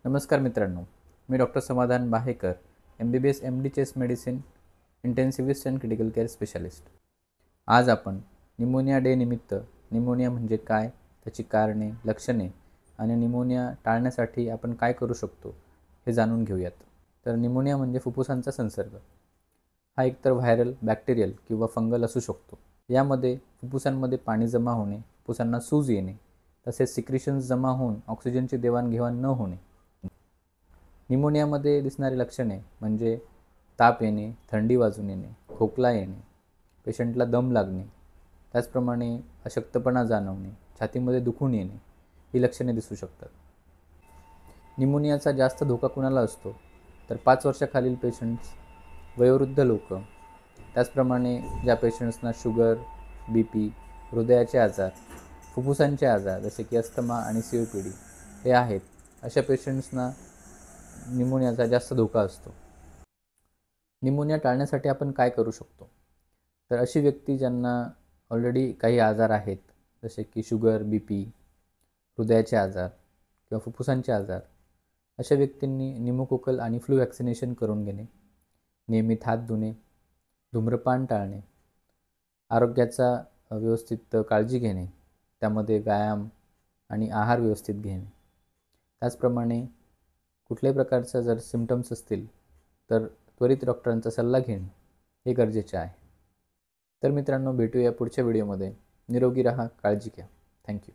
नमस्कार मित्रांनो, मी डॉक्टर समाधान Bahekar, MBBS MD chest medicine, intensivist and critical care specialist. आज आपण निमोनिया डे निमित्त निमोनिया म्हणजे काय, त्याची कारणे, लक्षणे आणि निमोनिया टाळण्यासाठी आपण काय करू शकतो हे जाणून घेऊयात. तर निमोनिया म्हणजे फुफ्फुसांचा संसर्ग. हा एकतर व्हायरल, बॅक्टेरियल किंवा फंगल असू शकतो. यामध्ये फुफ्फुसांमध्ये पाणी जमा होणे, फुफ्फुसांना सूज येणे, तसेच सिक्रिशन्स जमा होऊन ऑक्सिजनची देवाणघेवाण न होणे. निमोनियामध्ये दिसणारी लक्षणे म्हणजे ताप येणे, थंडी वाजून येणे, खोकला येणे, पेशंटला दम लागणे, त्याचप्रमाणे अशक्तपणा जाणवणे, छातीमध्ये दुखून येणे ही लक्षणे दिसू शकतात. निमोनियाचा जास्त धोका कुणाला असतो तर 5 वर्षाखालील पेशंट्स, वयोवृद्ध लोक, त्याचप्रमाणे ज्या पेशंट्सना शुगर, BP, हृदयाचे आजार, फुफ्फुसांचे आजार जसे की अस्थमा आणि COPD हे आहेत, अशा पेशंट्सना निमोनियाचा जास्त धोका असतो. निमोनिया टाळण्यासाठी आपण काय करू शकतो तर अशी व्यक्ती ज्यांना ऑलरेडी काही आजार आहेत जसे की शुगर, BP, हृदयाचे आजार किंवा फुफ्फुसांचे आजार, अशा व्यक्तींनी निमोकोकल आणि फ्लू वॅक्सिनेशन करून घेणे, नियमित हात धुणे, धूम्रपान टाळणे, आरोग्याचा व्यवस्थित काळजी घेणे, त्यामध्ये व्यायाम आणि आहार व्यवस्थित घेणे, त्याचप्रमाणे कुठल्याही प्रकारचा जर सिम्पटम्स असतील तर त्वरित डॉक्टरांचा सल्ला घेणे हे गरजेचे आहे. तर मित्रांनो, भेटूया पुढच्या व्हिडिओमध्ये. निरोगी राहा, काळजी घ्या. थँक्यू.